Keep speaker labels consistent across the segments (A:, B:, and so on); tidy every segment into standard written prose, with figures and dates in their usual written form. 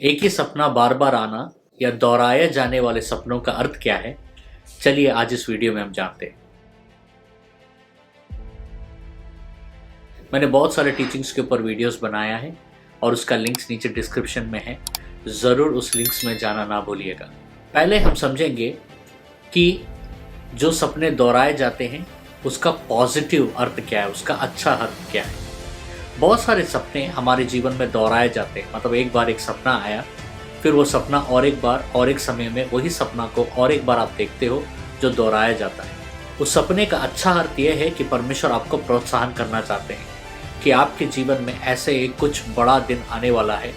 A: एक ही सपना बार बार आना या दोहराए जाने वाले सपनों का अर्थ क्या है? चलिए आज इस वीडियो में हम जानते हैं। मैंने बहुत सारे टीचिंग्स के ऊपर वीडियोस बनाया है और उसका लिंक्स नीचे डिस्क्रिप्शन में है, ज़रूर उस लिंक्स में जाना ना भूलिएगा। पहले हम समझेंगे कि जो सपने दोहराए जाते हैं उसका पॉजिटिव अर्थ क्या है, उसका अच्छा अर्थ क्या है। बहुत सारे सपने हमारे जीवन में दोहराए जाते हैं, मतलब एक बार एक सपना आया, फिर वो सपना और एक बार और एक समय में वही सपना को और एक बार आप देखते हो जो दोहराया जाता है। उस सपने का अच्छा अर्थ यह है कि परमेश्वर आपको प्रोत्साहन करना चाहते हैं कि आपके जीवन में ऐसे एक कुछ बड़ा दिन आने वाला है,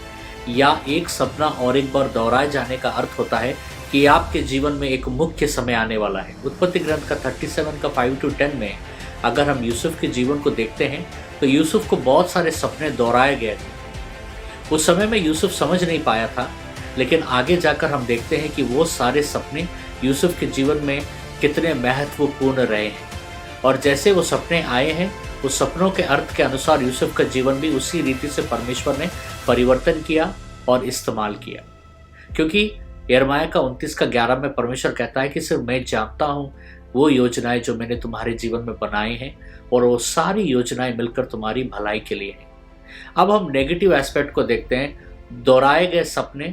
A: या एक सपना और एक बार दोहराए जाने का अर्थ होता है कि आपके जीवन में एक मुख्य समय आने वाला है। उत्पत्ति ग्रंथ का 37 का 5-10 में अगर हम यूसुफ के जीवन को देखते हैं तो यूसुफ को बहुत सारे सपने दोहराए गए थे। उस समय में यूसुफ समझ नहीं पाया था, लेकिन आगे जाकर हम देखते हैं कि वो सारे सपने यूसुफ के जीवन में कितने महत्वपूर्ण रहे हैं। और जैसे वो सपने आए हैं, उस सपनों के अर्थ के अनुसार यूसुफ का जीवन भी उसी रीति से परमेश्वर ने परिवर्तन किया और इस्तेमाल किया। क्योंकि यिर्मयाह का 29 का 11 में परमेश्वर कहता है कि सिर्फ मैं जानता हूँ वो योजनाएं जो मैंने तुम्हारे जीवन में बनाई हैं, और वो सारी योजनाएं मिलकर तुम्हारी भलाई के लिए हैं। अब हम नेगेटिव एस्पेक्ट को देखते हैं, दोहराए गए सपने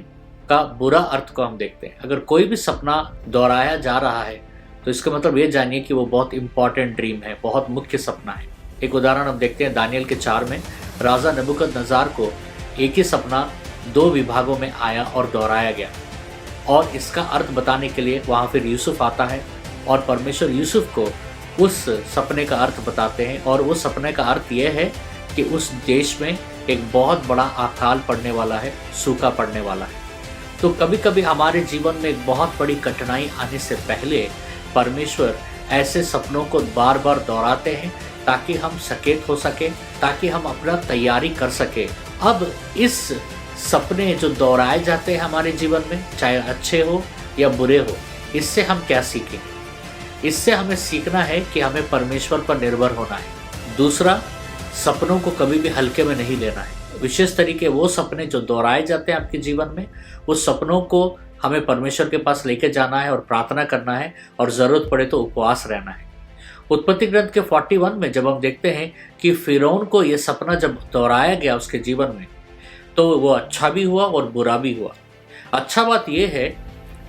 A: का बुरा अर्थ को हम देखते हैं। अगर कोई भी सपना दोहराया जा रहा है तो इसका मतलब ये जानिए कि वो बहुत इंपॉर्टेंट ड्रीम है, बहुत मुख्य सपना है। एक उदाहरण हम देखते हैं दानियल के 4 में राजा नबूकदनेस्सर को एक ही सपना 2 विभागों में आया और दोहराया गया, और इसका अर्थ बताने के लिए वहाँ फिर यूसुफ आता है और परमेश्वर यूसुफ को उस सपने का अर्थ बताते हैं। और उस सपने का अर्थ यह है कि उस देश में एक बहुत बड़ा अकाल पड़ने वाला है, सूखा पड़ने वाला है। तो कभी कभी हमारे जीवन में एक बहुत बड़ी कठिनाई आने से पहले परमेश्वर ऐसे सपनों को बार बार दोहराते हैं ताकि हम सचेत हो सके, ताकि हम अपना तैयारी कर सके। अब इस सपने जो दोहराए जाते हैं हमारे जीवन में, चाहे अच्छे हो या बुरे हो, इससे हम क्या सीखें? इससे हमें सीखना है कि हमें परमेश्वर पर निर्भर होना है। दूसरा, सपनों को कभी भी हल्के में नहीं लेना है। विशेष तरीके वो सपने जो दोहराए जाते हैं आपके जीवन में, उस सपनों को हमें परमेश्वर के पास लेके जाना है और प्रार्थना करना है, और ज़रूरत पड़े तो उपवास रहना है। उत्पत्ति ग्रंथ के 41 में जब हम देखते हैं कि फिरौन को ये सपना जब दोहराया गया उसके जीवन में, तो वो अच्छा भी हुआ और बुरा भी हुआ। अच्छा बात यह है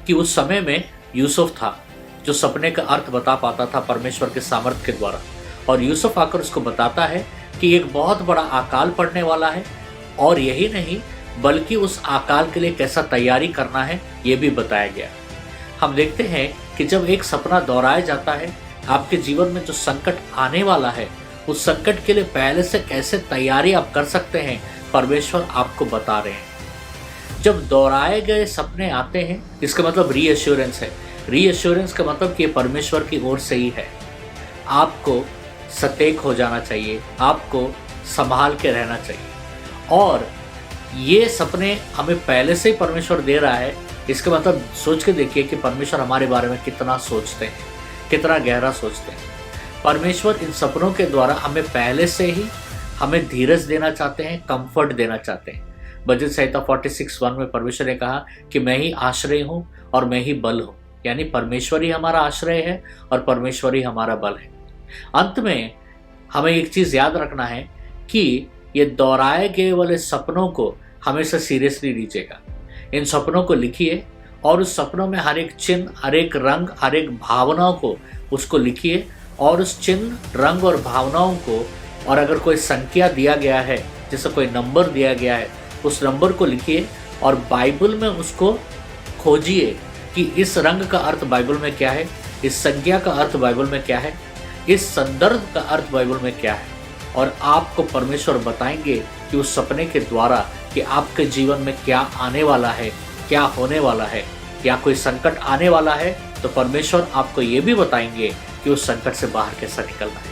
A: कि उस समय में यूसुफ था जो सपने का अर्थ बता पाता था परमेश्वर के सामर्थ्य के द्वारा, और यूसुफ आकर उसको बताता है कि एक बहुत बड़ा अकाल पड़ने वाला है, और यही नहीं बल्कि उस अकाल के लिए कैसा तैयारी करना है ये भी बताया गया। हम देखते हैं कि जब एक सपना दोहराया जाता है, आपके जीवन में जो संकट आने वाला है, उस संकट के लिए पहले से कैसे तैयारी आप कर सकते हैं, परमेश्वर आपको बता रहे हैं। जब दोहराए गए सपने आते हैं, इसका मतलब रीअश्योरेंस है। रीअश्योरेंस का मतलब कि परमेश्वर की ओर से ही है। आपको सतर्क हो जाना चाहिए, आपको संभाल के रहना चाहिए। और ये सपने हमें पहले से ही परमेश्वर दे रहा है, इसका मतलब सोच के देखिए कि परमेश्वर हमारे बारे में कितना सोचते हैं, कितना गहरा सोचते हैं। परमेश्वर इन सपनों के द्वारा हमें पहले से ही हमें धीरज देना चाहते हैं, कंफर्ट देना चाहते हैं। भजन संहिता 46:1 में परमेश्वर ने कहा कि मैं ही आश्रय हूँ और मैं ही बल हूँ, यानी परमेश्वर ही हमारा आश्रय है और परमेश्वर ही हमारा बल है। अंत में हमें एक चीज़ याद रखना है कि ये दोहराए गए वाले सपनों को हमेशा सीरियसली लीजिएगा। इन सपनों को लिखिए, और उस सपनों में हर एक चिन्ह, हर एक रंग, हर एक भावनाओं को उसको लिखिए, और उस चिन्ह, रंग और भावनाओं को, और अगर कोई संख्या दिया गया है, जैसे कोई नंबर दिया गया है, उस नंबर को लिखिए और बाइबल में उसको खोजिए कि इस रंग का अर्थ बाइबल में क्या है, इस संख्या का अर्थ बाइबल में क्या है, इस संदर्भ का अर्थ बाइबल में क्या है। और आपको परमेश्वर बताएंगे कि उस सपने के द्वारा कि आपके जीवन में क्या आने वाला है, क्या होने वाला है, या कोई संकट आने वाला है, तो परमेश्वर आपको ये भी बताएंगे कि उस संकट से बाहर कैसा निकलना है।